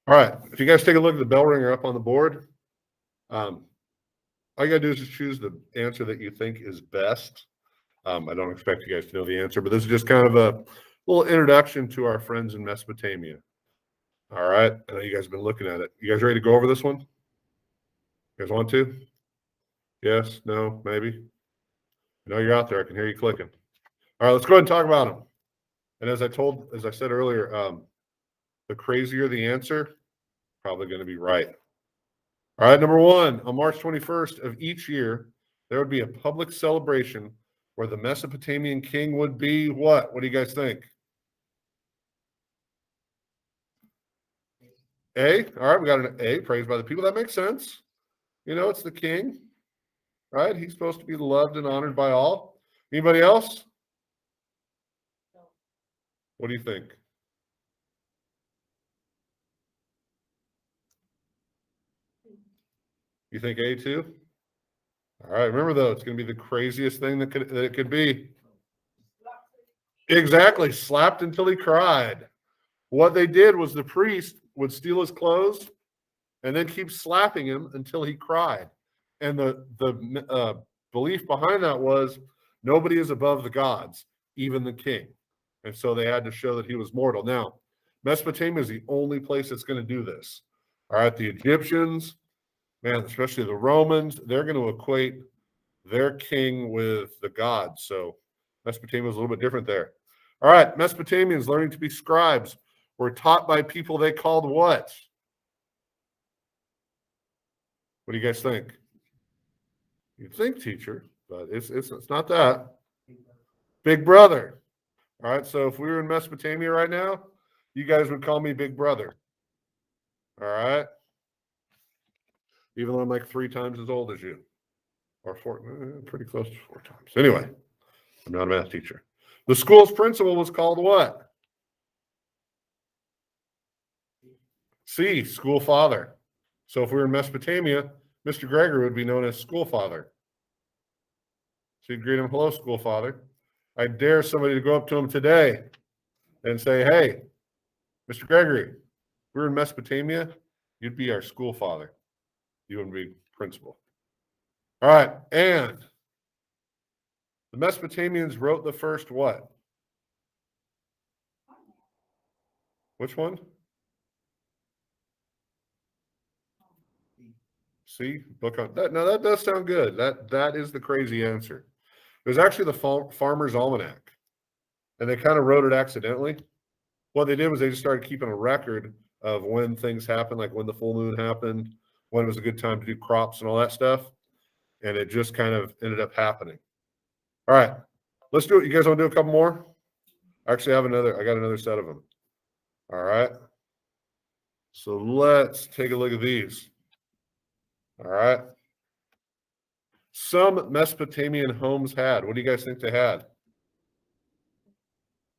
All right. If you guys take a look at the bell ringer up on the board, all you gotta do is just choose the answer that you think is best. I don't expect you guys to know the answer, but this is just kind of a little introduction to our friends in Mesopotamia. All right. I know you guys have been looking at it. You guys ready to go over this one? You guys want to? Yes, no, maybe? I know you're out there. I can hear you clicking. All right, let's go ahead and talk about them. And as I said earlier, the crazier the answer, probably going to be right. All right, number one, on March 21st of each year, there would be a public celebration where the Mesopotamian king would be what? What do you guys think? A. All right, we got an A, praised by the people. That makes sense. You know, it's the king, right? He's supposed to be loved and honored by all. Anybody else? What do you think? You think A too? All right, remember though, it's going to be the craziest thing that it could be. Exactly, slapped until he cried. What they did was the priest would steal his clothes and then keep slapping him until he cried. And the belief behind that was nobody is above the gods, even the king. And so they had to show that he was mortal. Now, Mesopotamia is the only place that's going to do this. All right, the Egyptians, man, especially the Romans, they're going to equate their king with the gods. So Mesopotamia is a little bit different there. All right, Mesopotamians learning to be scribes were taught by people they called what? What do you guys think? You'd think teacher, but it's not that. Big brother. All right, so if we were in Mesopotamia right now, you guys would call me big brother. All right. Even though I'm like 3 times as old as you. Or 4, pretty close to 4 times. Anyway, I'm not a math teacher. The school's principal was called what? C, school father. So if we were in Mesopotamia, Mr. Gregory would be known as school father. So you'd greet him, hello, school father. I dare somebody to go up to him today and say, hey, Mr. Gregory, if we were in Mesopotamia, you'd be our school father. You wouldn't be principal. All right, and the Mesopotamians wrote the first what? Which one? See, book on that. Now that does sound good. That is the crazy answer. It was actually the Farmer's Almanac, and they kind of wrote it accidentally. What they did was they just started keeping a record of when things happened, like when the full moon happened, when it was a good time to do crops and all that stuff, and it just kind of ended up happening. All right, let's do it. You guys want to do a couple more? Actually, I got another set of them. All right. So let's take a look at these. All right. Some Mesopotamian homes had, what do you guys think they had?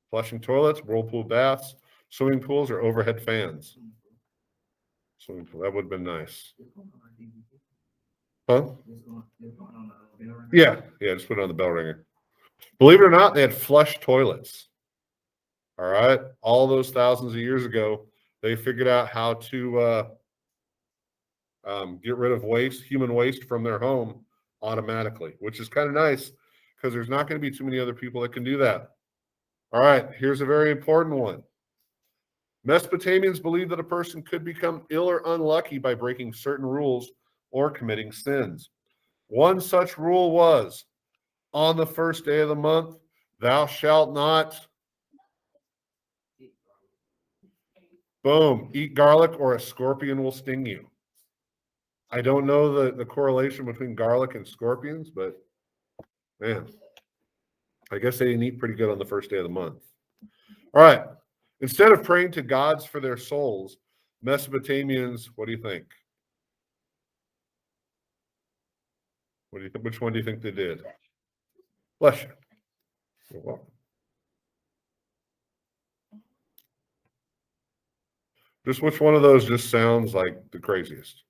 Flushing toilets, whirlpool baths, swimming pools, or overhead fans? Swimming pool, that would have been nice. Huh? Yeah, just put it on the bell ringer. Believe it or not, they had flush toilets. All right. All those thousands of years ago, they figured out how to get rid of human waste from their home automatically, which is kind of nice because there's not going to be too many other people that can do that. All right, here's a very important one. Mesopotamians believed that a person could become ill or unlucky by breaking certain rules or committing sins. One such rule was, on the first day of the month, thou shalt not, boom, eat garlic or a scorpion will sting you. I don't know the correlation between garlic and scorpions, but man, I guess they didn't eat pretty good on the first day of the month. All right. Instead of praying to gods for their souls, Mesopotamians, what do you think? Which one do you think they did? Bless you. You're welcome. Just which one of those just sounds like the craziest?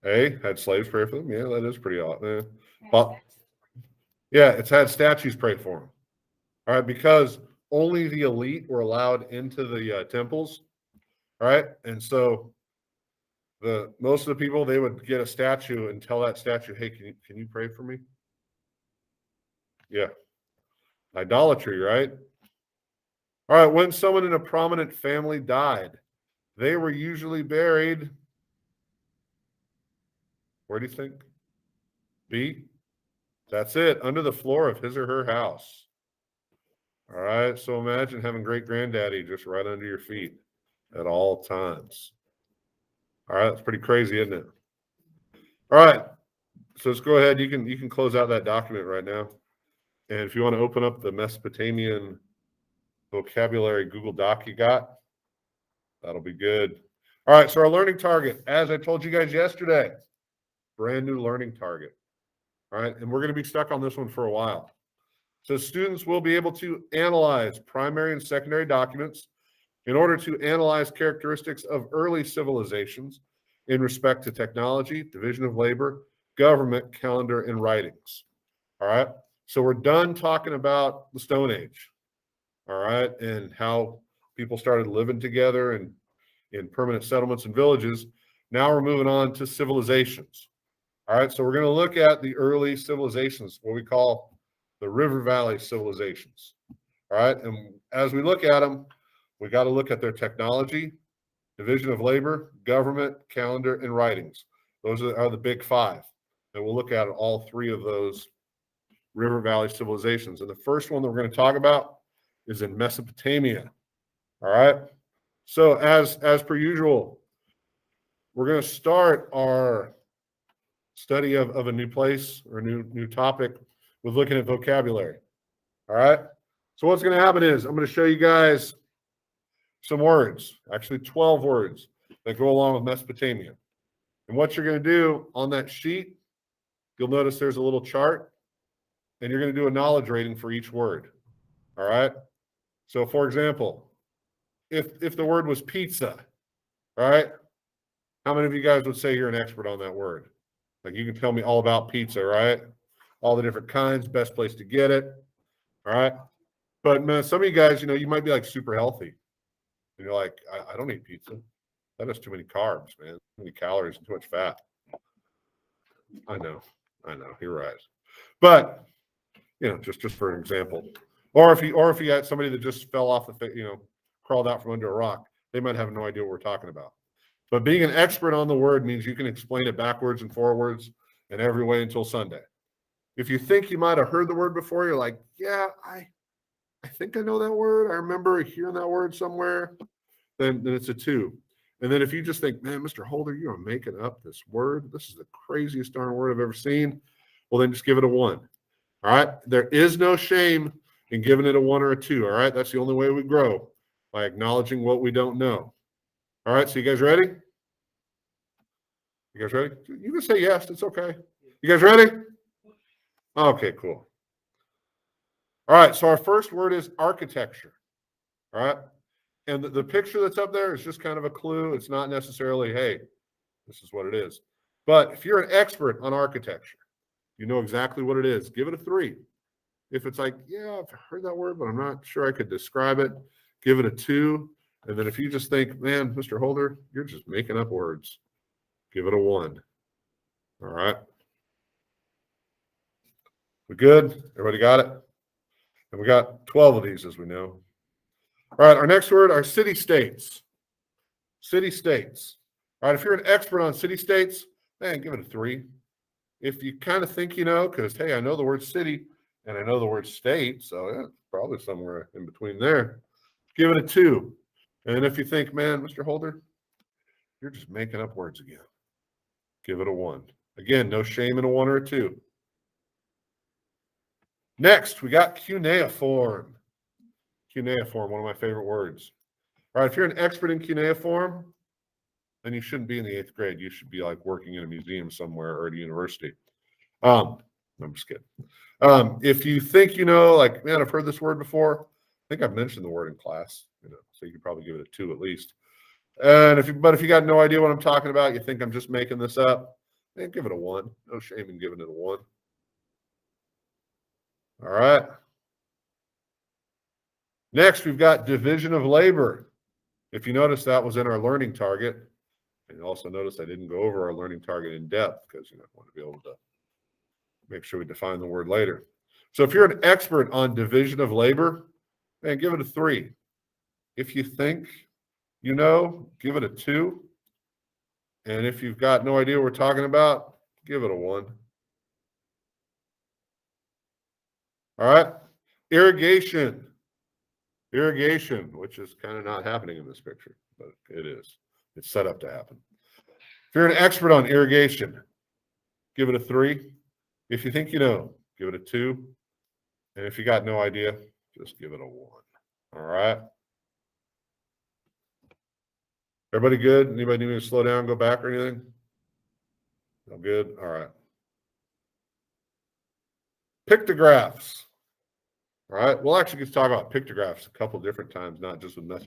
A, had slaves pray for them. Yeah, that is pretty odd. Well, yeah, it's had statues pray for them. All right, because only the elite were allowed into the temples, right? And so most of the people, they would get a statue and tell that statue, hey, can you pray for me? Yeah. Idolatry, right? All right, when someone in a prominent family died, they were usually buried, where do you think? B? That's it, under the floor of his or her house. All right, so imagine having great-granddaddy just right under your feet at all times. All right, that's pretty crazy, isn't it? All right, so let's go ahead. You can close out that document right now. And if you want to open up the Mesopotamian vocabulary Google Doc you got, that'll be good. All right, so our learning target, as I told you guys yesterday, brand new learning target. All right, and we're going to be stuck on this one for a while. So students will be able to analyze primary and secondary documents in order to analyze characteristics of early civilizations in respect to technology, division of labor, government, calendar, and writings. All right, so we're done talking about the Stone Age. All right, and how people started living together and in permanent settlements and villages. Now we're moving on to civilizations. All right, so we're going to look at the early civilizations, what we call the River Valley civilizations. All right, and as we look at them, we got to look at their technology, division of labor, government, calendar, and writings. Those are the big five. And we'll look at all three of those River Valley civilizations. And the first one that we're going to talk about is in Mesopotamia. All right, so as per usual, we're going to start our study of a new place or a new topic with looking at vocabulary. All right, so what's going to happen is I'm going to show you guys some words, actually 12 words that go along with Mesopotamia. And what you're going to do on that sheet, you'll notice there's a little chart, and you're going to do a knowledge rating for each word. All right, so for example, if the word was pizza, all right, how many of you guys would say you're an expert on that word? Like, you can tell me all about pizza, right? All the different kinds, best place to get it, all right? But man, some of you guys, you might be like super healthy. And you're like, I don't eat pizza. That has too many carbs, man. Too many calories and too much fat. I know, you're right. But, just for an example. Or if you had somebody that just fell off the, crawled out from under a rock, they might have no idea what we're talking about. But being an expert on the word means you can explain it backwards and forwards and every way until Sunday. If you think you might have heard the word before, you're like, yeah, I think I know that word. I remember hearing that word somewhere. Then it's a 2. And then if you just think, man, Mr. Holder, you are making up this word. This is the craziest darn word I've ever seen. Well, then just give it a 1. All right. There is no shame in giving it a 1 or a 2. All right. That's the only way we grow, by acknowledging what we don't know. All right. So you guys ready? You guys ready? You can say yes. It's okay. You guys ready? Okay, cool. All right. So our first word is architecture. All right. And the picture that's up there is just kind of a clue. It's not necessarily, hey, this is what it is. But if you're an expert on architecture, you know exactly what it is. Give it a 3. If it's like, yeah, I've heard that word, but I'm not sure I could describe it, give it a 2. And then if you just think, man, Mr. Holder, you're just making up words, give it a 1. All right. We good? Everybody got it? And we got 12 of these, as we know. All right, our next word are city-states. City-states. All right, if you're an expert on city-states, man, give it a 3. If you kind of think you know, because, hey, I know the word city and I know the word state, so yeah, probably somewhere in between there, give it a 2. And if you think, man, Mr. Holder, you're just making up words again, give it a 1. Again, no shame in a 1 or a 2. Next, we got cuneiform. Cuneiform, one of my favorite words. All right, if you're an expert in cuneiform, then you shouldn't be in the 8th grade. You should be like working in a museum somewhere or at a university. I'm just kidding. If you think like, man, I've heard this word before. I think I've mentioned the word in class, so you could probably give it a 2 at least. And if you got no idea what I'm talking about, you think I'm just making this up, then give it a 1. No shame in giving it a 1. All right. Next, we've got division of labor. If you notice, that was in our learning target. And you also notice I didn't go over our learning target in depth because I want to be able to make sure we define the word later. So if you're an expert on division of labor, man, give it a 3. If you think you know, give it a 2. And if you've got no idea what we're talking about, give it a 1. All right. Irrigation. Irrigation, which is kind of not happening in this picture, but it is. It's set up to happen. If you're an expert on irrigation, give it a 3. If you think you know, give it a 2. And if you got no idea, just give it a 1. All right. Everybody good? Anybody need me to slow down, go back or anything? No good? All right. Pictographs. All right. We'll actually get to talk about pictographs a couple different times, not just with message